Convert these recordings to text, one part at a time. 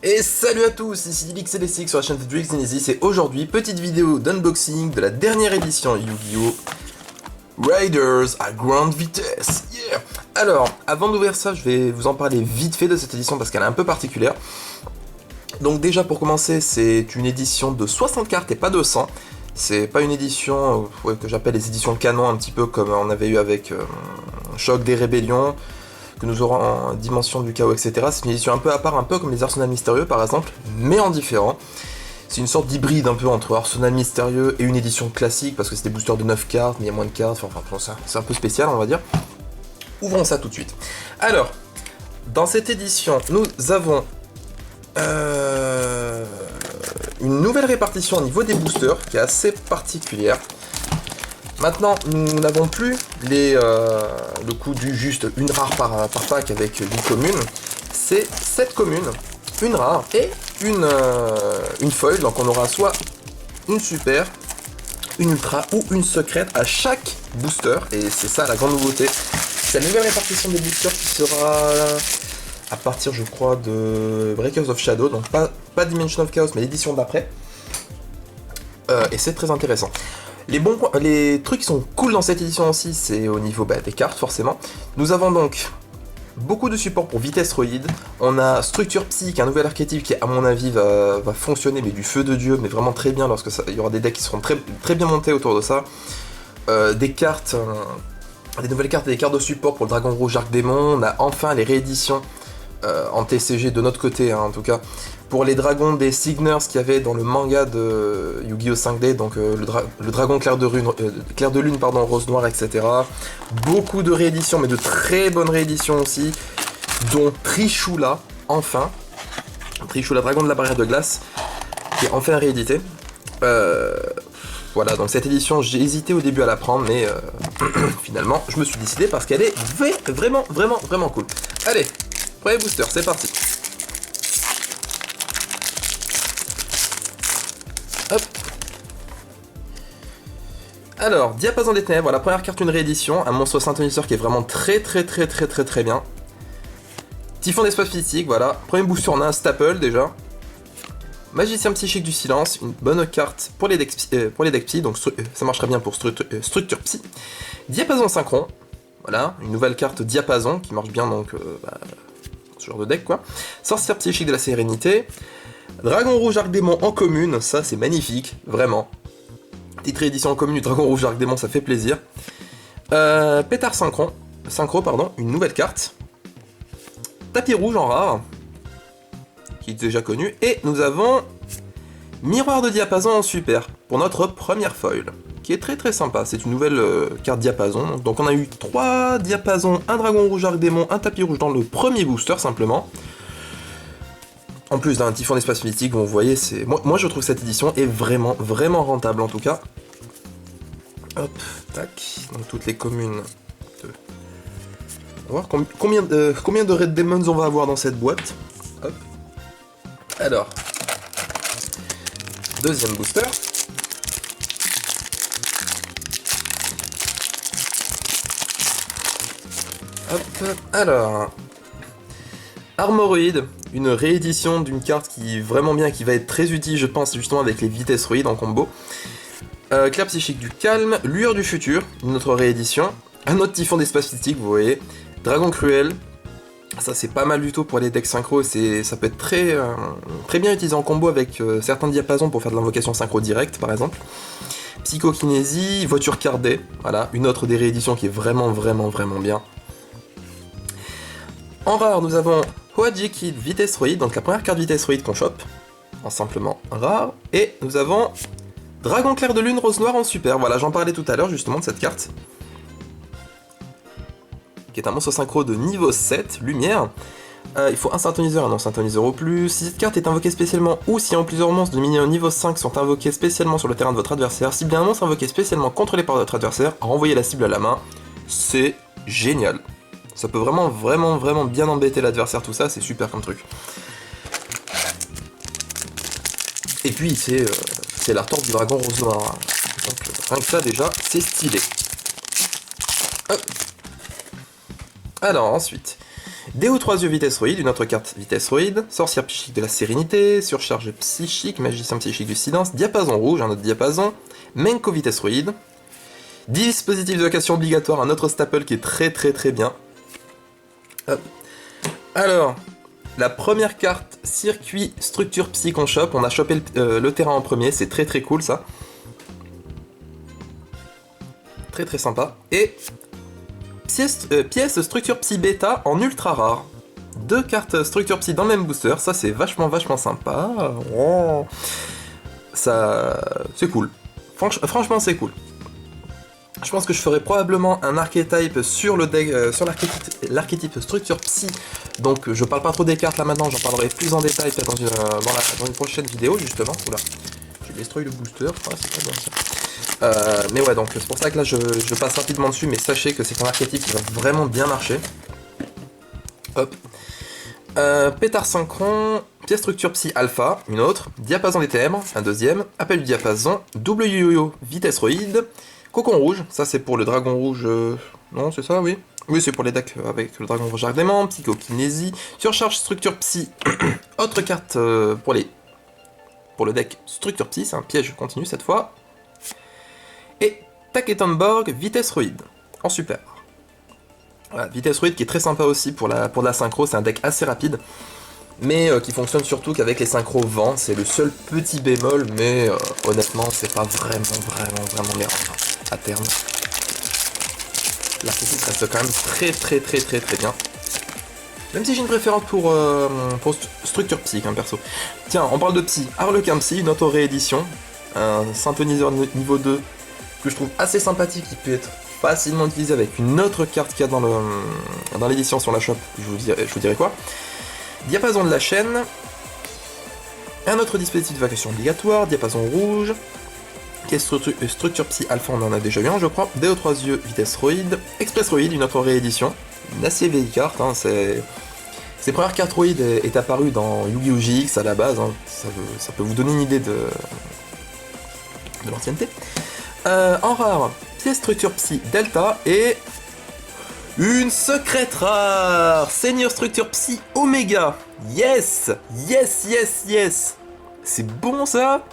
Et salut à tous, ici LixLSX sur la chaîne de Genesis et aujourd'hui, petite vidéo sur la chaîne de Genesis et aujourd'hui, petite vidéo d'unboxing de la dernière édition Yu-Gi-Oh! Riders à grande vitesse, yeah. Alors, avant d'ouvrir ça, je vais vous en parler vite fait de cette édition parce qu'elle est un peu particulière. Donc déjà pour commencer, c'est une édition de 60 cartes et pas de 100. C'est pas une édition que j'appelle les éditions canon, un petit peu comme on avait eu avec Choc des Rébellions, que nous aurons en Dimension du Chaos, etc. C'est une édition un peu à part, un peu comme les Arsenal Mystérieux par exemple, mais en différent. C'est une sorte d'hybride un peu entre Arsenal Mystérieux et une édition classique, parce que c'est des boosters de 9 cartes, mais il y a moins de cartes, enfin c'est un peu spécial on va dire. Ouvrons ça tout de suite. Alors, dans cette édition, nous avons une nouvelle répartition au niveau des boosters, qui est assez particulière. Maintenant, nous n'avons plus le coût du juste une rare par pack avec 8 communes. C'est 7 communes, une rare et une foil. Donc on aura soit une super, une ultra ou une secrète à chaque booster. Et c'est ça la grande nouveauté. C'est la nouvelle répartition des boosters qui sera à partir, je crois, de Breakers of Shadow. Donc pas Dimension of Chaos, mais l'édition d'après. Et c'est très intéressant. Les trucs qui sont cool dans cette édition aussi, c'est au niveau des cartes forcément. Nous avons donc beaucoup de support pour Vitesse Roïd. On a Structure Psy, qui est un nouvel archétype qui à mon avis va fonctionner, mais du feu de dieu, mais vraiment très bien lorsque il y aura des decks qui seront très bien montés autour de ça. Des cartes, des nouvelles cartes et des cartes de support pour le Dragon Rouge Arc Démon. On a enfin les rééditions en TCG de notre côté, hein, en tout cas. Pour les dragons des Signers qu'il y avait dans le manga de Yu-Gi-Oh! 5D, donc le dragon clair de lune, pardon, rose noire, etc. Beaucoup de rééditions, mais de très bonnes rééditions aussi, dont Trishula, enfin. Trishula, dragon de la barrière de glace, qui est enfin réédité. Voilà, donc cette édition, j'ai hésité au début à la prendre, mais finalement, je me suis décidé parce qu'elle est vraiment cool. Allez, premier booster, c'est parti. Hop. Alors, Diapason des Ténèbres, la première carte, une réédition, un monstre synthoniseur qui est vraiment très bien. Typhon d'espace physique, voilà. Premier booster, on a un staple déjà. Magicien psychique du silence, une bonne carte pour les decks psy, donc ça marcherait bien pour structure psy. Diapason synchron, voilà, une nouvelle carte Diapason qui marche bien donc ce genre de deck quoi. Sorcière psychique de la sérénité. Dragon Rouge Arc Démon en commune, ça c'est magnifique, vraiment. Petite réédition en commune du Dragon Rouge Arc Démon, ça fait plaisir. Pétard Synchro, une nouvelle carte. Tapis rouge en rare, qui est déjà connu. Et nous avons Miroir de Diapason en super, pour notre première foil, qui est très sympa. C'est une nouvelle carte Diapason. Donc on a eu 3 Diapasons, un Dragon Rouge Arc Démon, un tapis rouge dans le premier booster simplement. En plus d'un Typhon d'espace mythique, vous voyez, c'est moi je trouve cette édition est vraiment rentable en tout cas. Hop, tac, donc toutes les communes. On va voir combien de Red Demons on va avoir dans cette boîte. Hop. Alors, deuxième booster. Hop, alors, Armoroid, une réédition d'une carte qui est vraiment bien, qui va être très utile, je pense, justement avec les vitesses Roïd en combo. Clair psychique du calme, Lueur du futur, une autre réédition. Un autre Typhon d'espace physique, vous voyez. Dragon cruel, ça c'est pas mal du tout pour les decks synchro, ça peut être très bien utilisé en combo avec certains diapasons pour faire de l'invocation synchro directe par exemple. Psychokinésie, voiture cardée, voilà, une autre des rééditions qui est vraiment bien. En rare, nous avons Hoaji Kid Vitesse Roïd, donc la première carte Vitesse Roïd qu'on chope, en simplement rare. Et nous avons Dragon Clair de Lune Rose Noire en super, voilà, j'en parlais tout à l'heure justement de cette carte. Qui est un monstre synchro de niveau 7, lumière. Il faut un synthoniseur et un non-synthoniseur au plus. Si cette carte est invoquée spécialement ou si en plusieurs monstres de minions niveau 5 sont invoqués spécialement sur le terrain de votre adversaire, ciblez un monstre invoqué spécialement contrôlé par votre adversaire, renvoyez la cible à la main. C'est génial. Ça peut vraiment bien embêter l'adversaire, tout ça, c'est super comme truc. Et puis c'est la torte du dragon rose noir. Donc rien que ça déjà, c'est stylé. Hop. Alors ensuite, Déo 3 yeux vitesse roïde, une autre carte vitesse roïde, sorcière psychique de la sérénité, surcharge psychique, magicien psychique du silence, diapason rouge, un autre diapason, Menko vitesse roïde, dispositif de vacation obligatoire, un autre staple qui est très bien. Hop. Alors, la première carte, circuit structure psy qu'on chope, on a chopé le terrain en premier, c'est très cool ça. Très sympa. Et pièce structure psy bêta en ultra rare. 2 cartes structure psy dans le même booster, ça c'est vachement sympa. Oh. Ça, c'est cool. Franchement c'est cool. Je pense que je ferai probablement un archétype sur le deck, sur l'archétype structure psy. Donc je parle pas trop des cartes là maintenant, j'en parlerai plus en détail peut-être dans une prochaine vidéo justement. Oula, j'ai destroy le booster, c'est pas bien ça. Mais ouais, donc c'est pour ça que là je passe rapidement dessus, mais sachez que c'est un archétype qui va vraiment bien marcher. Hop. Pétard synchron, pièce structure psy alpha, une autre, diapason des ténèbres, un deuxième, appel du diapason, double yo-yo, vitesse roïde, cocon rouge, ça c'est pour le dragon rouge, non c'est ça, oui. Oui, c'est pour les decks avec le dragon rouge ardemment, psychokinésie, surcharge structure psy, autre carte pour le deck structure psy, c'est un piège continu cette fois. Et Taketonborg, vitesse roïde, en super. Voilà, vitesse roïde qui est très sympa aussi pour de la synchro, c'est un deck assez rapide, mais qui fonctionne surtout qu'avec les synchros vent, c'est le seul petit bémol, mais honnêtement c'est pas vraiment dérangeant à terme. L'archétype reste quand même très bien. Même si j'ai une préférence pour structure psy, hein, perso. Tiens, on parle de psy, Harlequin psy, une auto-réédition, un synthoniseur niveau 2, que je trouve assez sympathique, qui peut être facilement utilisé avec une autre carte qu'il y a dans l'édition sur la shop, je vous dirai quoi. Diapason de la chaîne, un autre dispositif de vacation obligatoire, diapason rouge, caisse structure psy alpha, on en a déjà eu un je crois, Déo 3 yeux, vitesse roïde, express roïde, une autre réédition, une assez vieille carte, hein, ces premières cartes roïdes est apparue dans Yu-Gi-Oh! GX à la base, hein, ça peut vous donner une idée de l'ancienneté. En rare, pièce structure psy delta et une secrète rare, seigneur structure psy oméga. Yes, c'est bon ça.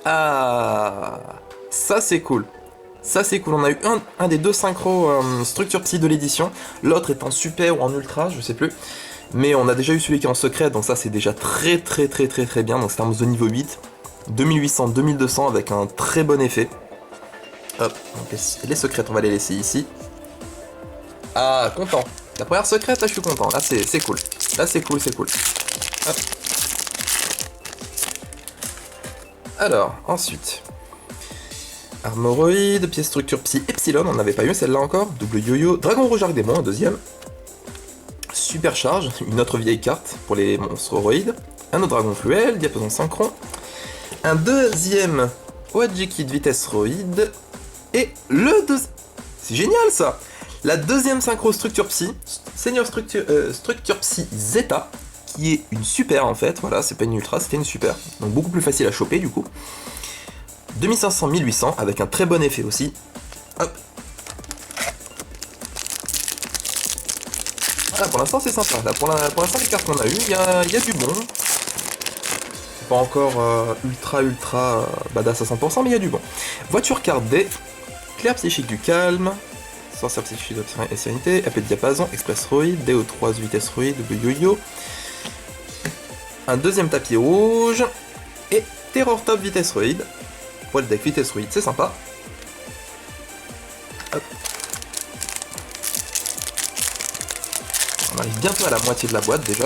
Ah, ça c'est cool. On a eu un des 2 synchros structure psy de l'édition, l'autre est en super ou en ultra, je sais plus. Mais on a déjà eu celui qui est en secret, donc ça c'est déjà très bien, donc c'est un de niveau 8. 2800, 2200 avec un très bon effet. Hop, donc les secrètes on va les laisser ici. Ah, content. La première secrète, là je suis content, là c'est cool. Là c'est cool. Hop. Alors, ensuite. Armoroïde, pièce structure psy epsilon, on n'avait pas eu celle-là encore. Double yo-yo, dragon rouge arc démon, un deuxième. Supercharge, une autre vieille carte pour les monstres oroïdes. Un autre dragon fluel, diapason synchron. Un deuxième Oadjiki de vitesse roïde. Et c'est génial ça. La deuxième synchro structure psy, seigneur structure psy Zeta, qui est une super en fait, voilà, c'est pas une ultra, c'était une super. Donc beaucoup plus facile à choper du coup. 2500-1800 avec un très bon effet aussi. Hop. Voilà, pour l'instant c'est sympa. Là, pour l'instant les cartes qu'on a eues, il y a du bon. C'est pas encore ultra badass à 100%, mais il y a du bon. Voiture carte D, clair psychique du calme, sorcière psychique de la sérénité, appel de diapason, express roïde, Déo 3 vitesse roïde, double yo-yo. Un deuxième tapis rouge, et terror top vitesse roïde. Pour le deck vitesse roïde, c'est sympa. Hop. On arrive bientôt à la moitié de la boîte déjà.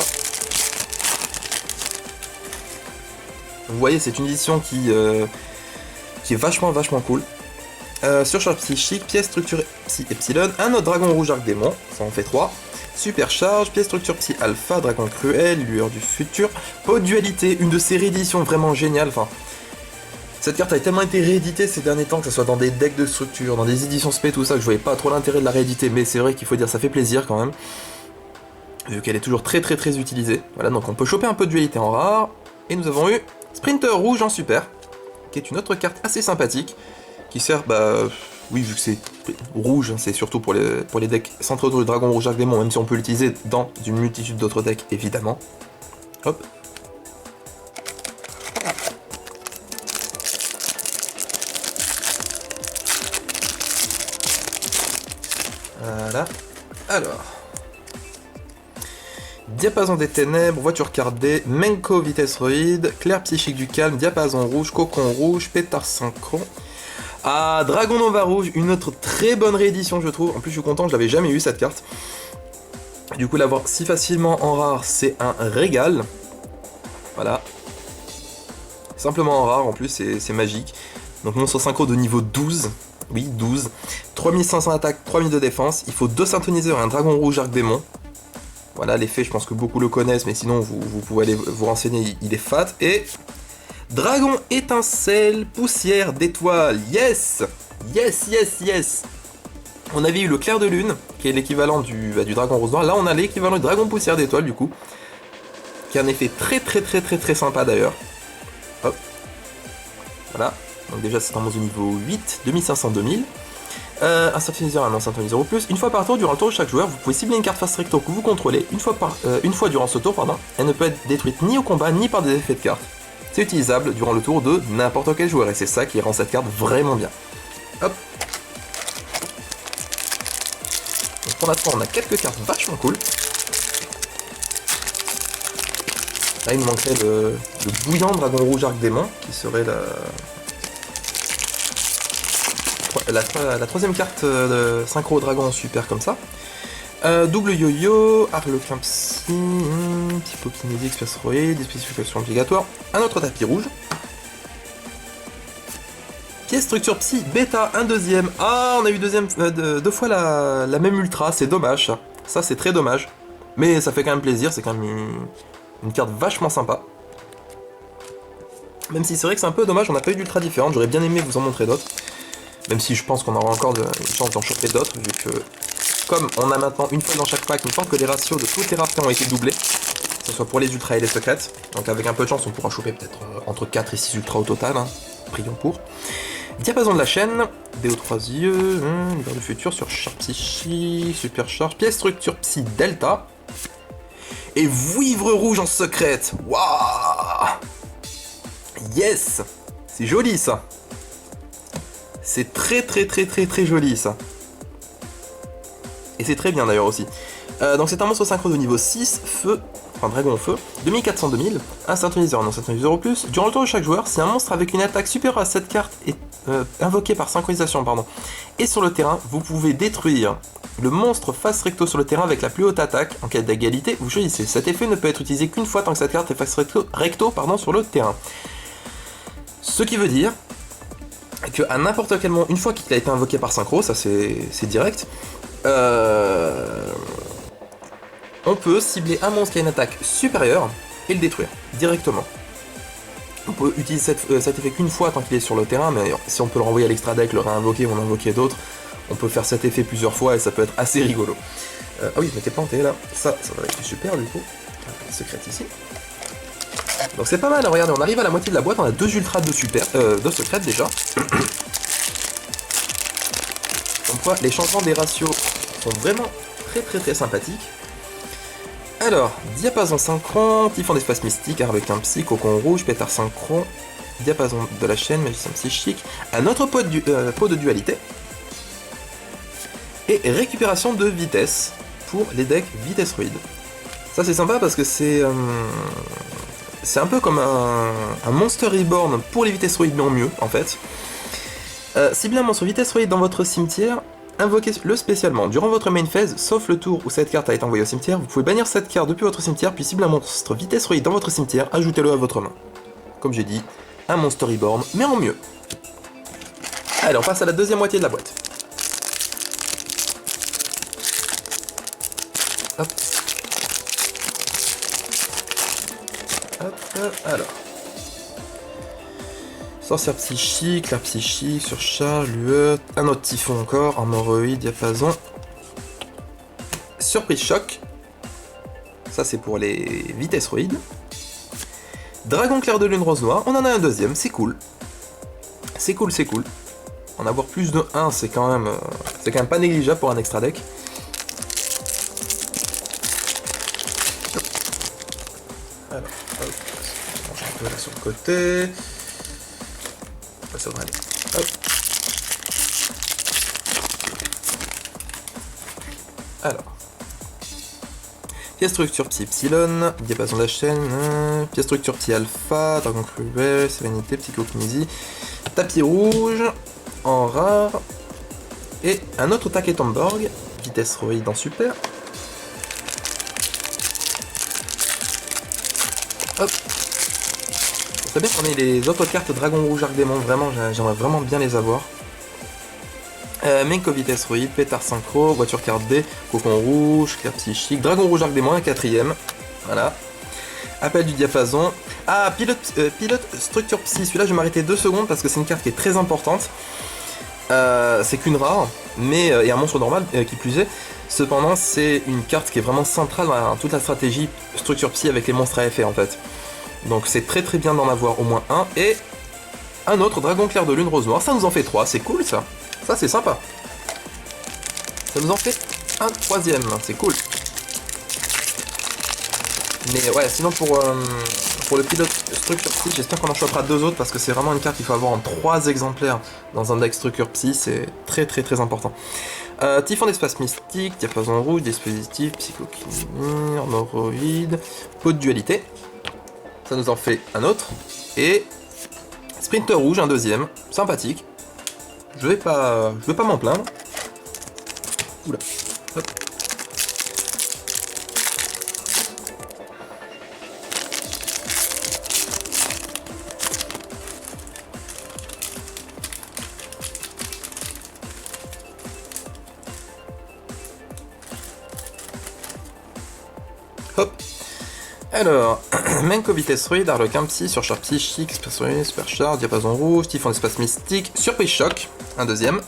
Vous voyez, c'est une édition qui est vachement cool. Surcharge psychique, pièce structure psy epsilon, un autre dragon rouge arc démon, ça en fait 3. Supercharge, pièce structure psy alpha, dragon cruel, lueur du futur, pot de dualité, une de ces rééditions vraiment géniales. Enfin, cette carte a tellement été rééditée ces derniers temps, que ce soit dans des decks de structure, dans des éditions spé, tout ça, que je voyais pas trop l'intérêt de la rééditer, mais c'est vrai qu'il faut dire, ça fait plaisir quand même. Vu qu'elle est toujours très utilisée. Voilà, donc on peut choper un peu de dualité en rare. Et nous avons eu Sprinter rouge en super, qui est une autre carte assez sympathique, qui sert, oui, vu que c'est rouge, c'est surtout pour les decks centrés autour du dragon rouge arc démon, même si on peut l'utiliser dans une multitude d'autres decks, évidemment. Hop. Voilà. Alors. Diapason des ténèbres, voiture cardée, Menko vitesse roïde, clair psychique du calme, diapason rouge, cocon rouge, pétard synchron. Ah, Dragon Nova rouge, une autre très bonne réédition je trouve. En plus je suis content, je l'avais jamais eu cette carte. Du coup l'avoir si facilement en rare, c'est un régal. Voilà. Simplement en rare, en plus c'est magique. Donc monstre synchro de niveau 12. Oui, 12. 3500 attaque, 3000 de défense. Il faut 2 synthoniseurs et un dragon rouge arc démon. Voilà, l'effet, je pense que beaucoup le connaissent, mais sinon vous pouvez aller vous renseigner, il est fat. Et dragon étincelle, poussière d'étoiles. Yes! Yes, yes, yes! On avait eu le clair de lune, qui est l'équivalent du dragon rose noir. Là, on a l'équivalent du dragon poussière d'étoiles, du coup. Qui a un effet très sympa d'ailleurs. Hop. Voilà. Donc déjà, c'est un monstre de niveau 8, 2500-2000. Un synthoniseur, un non-synthoniseur ou plus. Une fois par tour, durant le tour de chaque joueur, vous pouvez cibler une carte face recto que vous contrôlez une fois durant ce tour, pardon. Elle ne peut être détruite ni au combat ni par des effets de carte. C'est utilisable durant le tour de n'importe quel joueur et c'est ça qui rend cette carte vraiment bien. Hop. Donc pour l'instant, on a quelques cartes vachement cool. Là, il nous manquerait le bouillant dragon rouge arc démon qui serait la troisième carte de synchro dragon super comme ça. Double yo-yo, Harlequin Psy, Typokinésie, Expertroïde, des spécifications obligatoires, un autre tapis rouge. Pièce structure Psy, bêta, un deuxième. Ah, on a eu deux fois la même ultra, c'est dommage ça. Ça c'est très dommage. Mais ça fait quand même plaisir, c'est quand même une carte vachement sympa. Même si c'est vrai que c'est un peu dommage, on n'a pas eu d'ultra différentes, j'aurais bien aimé vous en montrer d'autres. Même si je pense qu'on aura encore une chance d'en choper d'autres, vu que, comme on a maintenant une fois dans chaque pack, il me semble que les ratios de toutes les raretés ont été doublés, que ce soit pour les ultras et les secrètes. Donc avec un peu de chance, on pourra choper peut-être entre 4 et 6 ultras au total, hein. Prions pour. Diapason de la chaîne, Déo 3 yeux, l'hiver du futur, surcharge psychique, supercharge, pièce structure psy delta, et vouivre rouge en secrète. Waouh! Yes! C'est joli ça! C'est très joli ça. Et c'est très bien d'ailleurs aussi. Donc c'est un monstre synchro de niveau 6, feu, enfin dragon feu, 2400-2000, un synthoniseur, non synthoniseur au plus. Durant le tour de chaque joueur, si un monstre avec une attaque supérieure à cette carte est invoqué par synchronisation, et sur le terrain, vous pouvez détruire le monstre face recto sur le terrain avec la plus haute attaque. En cas d'égalité, vous choisissez. Cet effet ne peut être utilisé qu'une fois tant que cette carte est face recto sur le terrain. Ce qui veut dire que à n'importe quel moment, une fois qu'il a été invoqué par synchro, ça c'est direct, on peut cibler un monstre qui a une attaque supérieure et le détruire directement. On peut utiliser cet effet qu'une fois tant qu'il est sur le terrain, mais si on peut le renvoyer à l'extra deck, le réinvoquer ou en invoquer d'autres, on peut faire cet effet plusieurs fois et ça peut être assez rigolo. Ah oui, je m'étais planté là, ça va être super du coup. Secret ici. Donc c'est pas mal, regardez, on arrive à la moitié de la boîte, on a 2 ultras de secrètes déjà. Donc quoi, les changements des ratios sont vraiment très sympathiques. Alors, diapason synchron, typhon d'espace mystique, Harlequin Psy, cocon rouge, pétard synchron, diapason de la chaîne, magicien psychique, un autre pot de dualité, et récupération de vitesse pour les decks vitesse ruide. Ça c'est sympa parce que c'est un peu comme un Monster Reborn pour les vitesses ruides mais en mieux en fait. Ciblez un monstre vitesse ruide dans votre cimetière, invoquez-le spécialement. Durant votre main phase, sauf le tour où cette carte a été envoyée au cimetière, vous pouvez bannir cette carte depuis votre cimetière, puis cibler un monstre vitesse ruide dans votre cimetière, ajoutez-le à votre main. Comme j'ai dit, un Monster Reborn mais en mieux. Allez, on passe à la deuxième moitié de la boîte. Hop. Hop, alors. Sorcière psychique, clair psychique, surcharge, lueur, un autre typhon encore, armoroïde, diapason. Surprise choc. Ça c'est pour les vitesses roïdes. Dragon clair de lune rose noire, on en a un deuxième, c'est cool. C'est cool. En avoir plus de 1, c'est quand même pas négligeable pour un extra deck. Alors, hop, on range un peu là sur le côté. Ça devrait aller. Hop. Alors. Pièce structure Psy Epsilon, diapason de la chaîne, pièce structure Psy Alpha, Dragon Cruel, Sérénité, Psychokinésie, tapis rouge, en rare, et un autre Taketomborg, vitesse roïde en super. Hop. C'est bien qu'on ait les autres cartes Dragon Rouge Arc Démon, vraiment, j'aimerais vraiment bien les avoir. Menko Vitesse Roïde, Pétard Synchro, Voiture Carte D, Cocon Rouge, Clair Psychique, Dragon Rouge Arc Démon, un quatrième. Voilà. Appel du diapason. Ah, pilote Structure Psy, celui-là je vais m'arrêter 2 secondes parce que c'est une carte qui est très importante. C'est qu'une rare, mais et un monstre normal qui plus est. Cependant, c'est une carte qui est vraiment centrale dans toute la stratégie Structure Psy avec les monstres à effet en fait. Donc c'est très très bien d'en avoir au moins un. Et un autre, Dragon Clair de Lune Rose Noire, ça nous en fait 3, c'est cool ça. Ça c'est sympa. Ça nous en fait un troisième, c'est cool. Mais ouais, sinon pour le pilote Structure Psy, j'espère qu'on en chopera 2 autres parce que c'est vraiment une carte qu'il faut avoir en 3 exemplaires dans un deck Structure Psy, c'est très très très important. Typhon d'espace mystique, diapason rouge, dispositif, psychokinésie, armoroïde, pot de dualité. Ça nous en fait un autre. Et Sprinter rouge, un deuxième, sympathique. Je vais pas m'en plaindre. Oula. Hop. Hop. Alors, Menko Vitesse Roïde, Harlequin Psy, Surcharge Psychique, Supercharge, Diapason Rouge, Typhon d'espace mystique, Surprise Choc, un deuxième.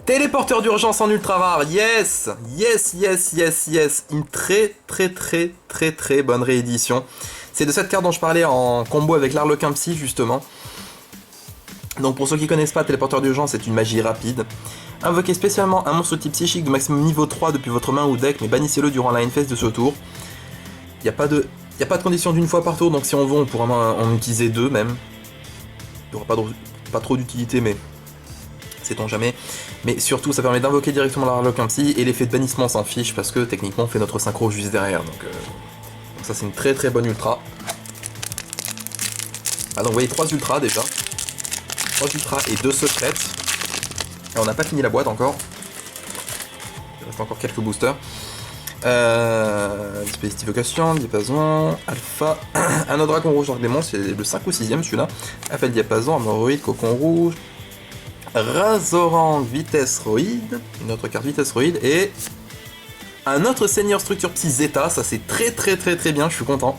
Téléporteur d'urgence en ultra rare, yes, yes, yes, yes, yes. Une très très très très très bonne réédition. C'est de cette carte dont je parlais en combo avec l'Harlequin Psy justement. Donc pour ceux qui connaissent pas, Téléporteur d'urgence c'est une magie rapide. Invoquez spécialement un monstre type psychique de maximum niveau 3 depuis votre main ou deck, mais bannissez-le durant la phase de ce tour. Il n'y a pas de condition d'une fois par tour, donc si on veut on pourra en utiliser 2 même. Il n'y aura pas trop d'utilité, mais sait-on jamais. Mais surtout ça permet d'invoquer directement l'Harlequin Psy, et l'effet de bannissement s'en fiche parce que techniquement on fait notre synchro juste derrière. Donc ça c'est une très très bonne ultra. Ah donc vous voyez 3 ultras déjà. 3 ultras et 2 secrètes. Et on n'a pas fini la boîte encore. Il reste encore quelques boosters. Dispositif Vocation, Diapason, Alpha. Un autre Dragon Rouge Arc Démon, c'est le 5 ou 6ème celui-là. Appel Diapason, Armoroïde, Cocon Rouge. Razorang Vitesse Roïde. Une autre carte Vitesse Roïde. Et un autre Seigneur Structure Psy Zeta. Ça c'est très très très très bien, je suis content.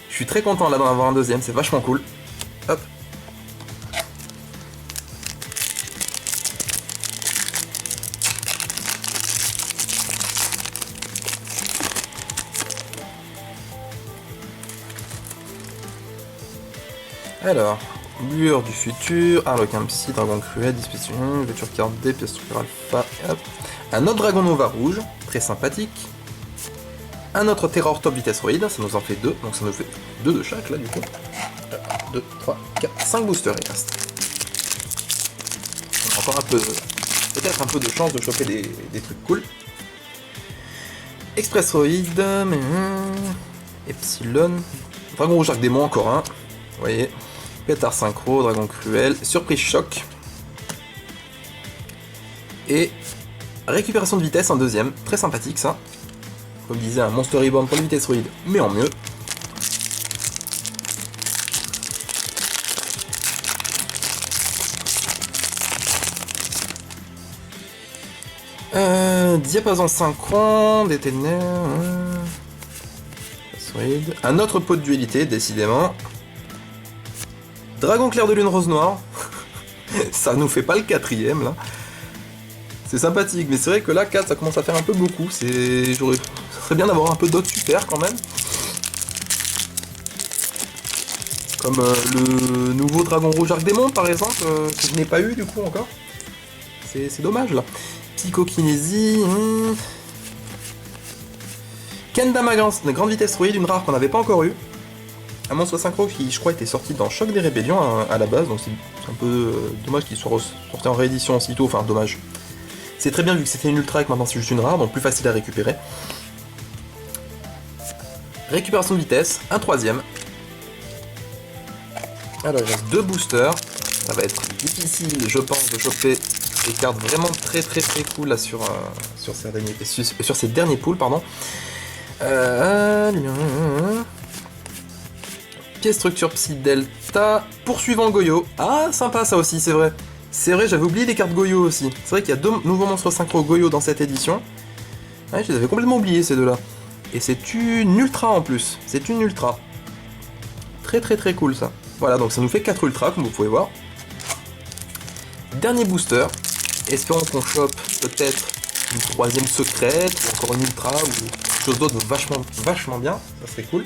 Je suis très content là d'en avoir un deuxième, c'est vachement cool. Hop. Alors, Lueur du futur, Harlequin Psy, Dragon Cruel, Disposition, Voiture Carte D, Pièce Structure Alpha, hop. Un autre Dragon Nova rouge, très sympathique. Un autre Terror Top Vitesse Roïde, ça nous en fait 2, donc ça nous fait 2 de chaque là du coup. 1, 2, 3, 4, 5 boosters il reste. On a encore un peu, peut-être un peu de chance de choper des trucs cool. Express Roïde, Epsilon, Dragon Rouge Arc Démon, encore un, vous voyez. Pétard Synchro, Dragon Cruel, Surprise Choc. Et récupération de vitesse en deuxième, très sympathique ça. Comme disait un Monster Reborn pour le Vitesse Roïde, mais en mieux. Diapason synchron, des ténèbres. Un autre pot de dualité, décidément. Dragon Clair de Lune Rose Noire. Ça nous fait pas le 4ème là. C'est sympathique, mais c'est vrai que là 4 ça commence à faire un peu beaucoup. Ça serait bien d'avoir un peu d'autres super quand même. Comme le nouveau Dragon Rouge Arc-Démon par exemple, que je n'ai pas eu du coup encore. C'est dommage là. Psychokinésie. Kendama grande vitesse druide, une rare qu'on n'avait pas encore eu. Un monstre synchro qui je crois était sorti dans Choc des Rébellions à la base, donc c'est un peu dommage qu'il soit sorti en réédition aussitôt, enfin dommage. C'est très bien vu que c'était une ultra et que maintenant c'est juste une rare, donc plus facile à récupérer. Récupération de vitesse, un troisième. Alors il reste 2 boosters, ça va être difficile je pense de choper des cartes vraiment très cool là sur ces derniers pools, pardon. Pièce structure Psy Delta, poursuivant Goyo. Ah sympa ça aussi, c'est vrai. C'est vrai, j'avais oublié les cartes Goyo aussi. C'est vrai qu'il y a 2 nouveaux monstres synchro Goyo dans cette édition. Ouais, je les avais complètement oubliés ces deux-là. Et c'est une ultra en plus, c'est une ultra. Très cool ça. Voilà, donc ça nous fait 4 ultras comme vous pouvez voir. Dernier booster. Espérons qu'on chope peut-être une troisième secrète, ou encore une ultra, ou quelque chose d'autre vachement bien. Ça serait cool.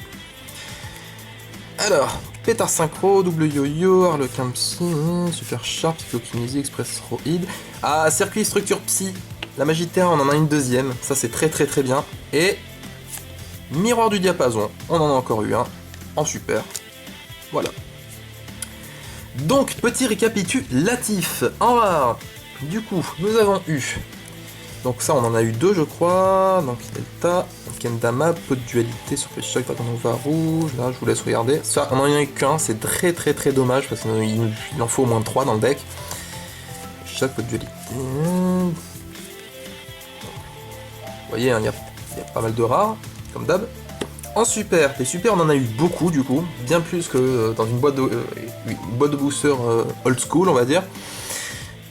Alors, Pétard Synchro, double yo-yo, Harlequin Psy, Super Sharp, Psychokinésie, Express Roid. Ah, Circuit Structure Psy. La magie de terre, on en a une deuxième. Ça c'est très bien. Et Miroir du diapason, on en a encore eu un. En super. Voilà. Donc, petit récapitulatif. En rare, du coup, nous avons eu... Donc ça, on en a eu 2, je crois. Donc Delta, Kendama, peu de dualité sur Choc, Dragon Nova rouge. Là, je vous laisse regarder. Ça, on en a eu qu'un. C'est très dommage parce qu'il en faut au moins 3 dans le deck. Choc, peu de dualité. Vous voyez, hein, il y a pas mal de rares, comme d'hab. En super, les super on en a eu beaucoup du coup, bien plus que dans une boîte de booster old school on va dire.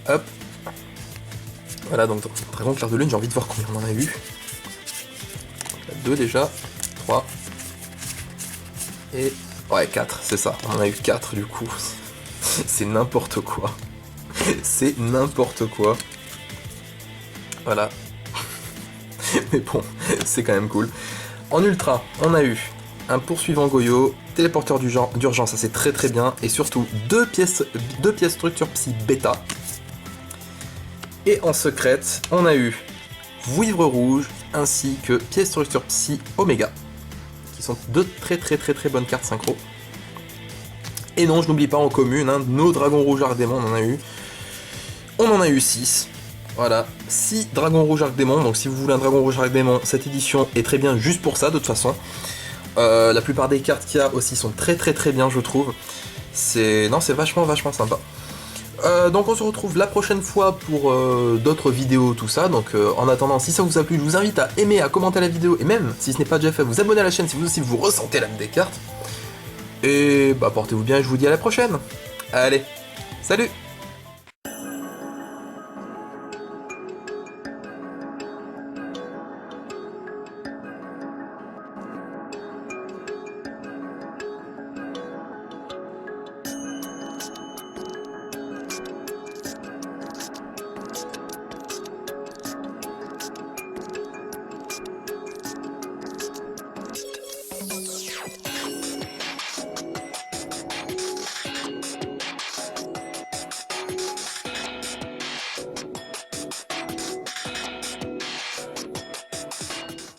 Hop. Voilà donc Dragon Clair de Lune, j'ai envie de voir combien on en a eu. 2 déjà, 3. Et... ouais 4, c'est ça, on en a eu 4 du coup. C'est n'importe quoi. C'est n'importe quoi. Voilà. Mais bon, c'est quand même cool. En ultra, on a eu un poursuivant Goyo, téléporteur d'urgence, ça c'est très bien, et surtout deux pièces structure Psy Bêta. Et en secrète, on a eu Vouivre Rouge, ainsi que pièce structure Psy Oméga, qui sont 2 très bonnes cartes synchro. Et non, je n'oublie pas en commune, hein, nos Dragons Rouges Arc-Démon, on en a eu 6. Voilà, 6 Dragons Rouges Arc-Démon, donc si vous voulez un Dragon Rouge Arc-Démon, cette édition est très bien juste pour ça de toute façon. La plupart des cartes qu'il y a aussi sont très bien je trouve. C'est vachement sympa. Donc on se retrouve la prochaine fois pour d'autres vidéos, tout ça. Donc en attendant, si ça vous a plu, je vous invite à aimer, à commenter la vidéo, et même si ce n'est pas déjà fait, vous abonner à la chaîne si vous aussi vous ressentez l'âme des cartes. Et bah portez-vous bien et je vous dis à la prochaine. Allez, salut!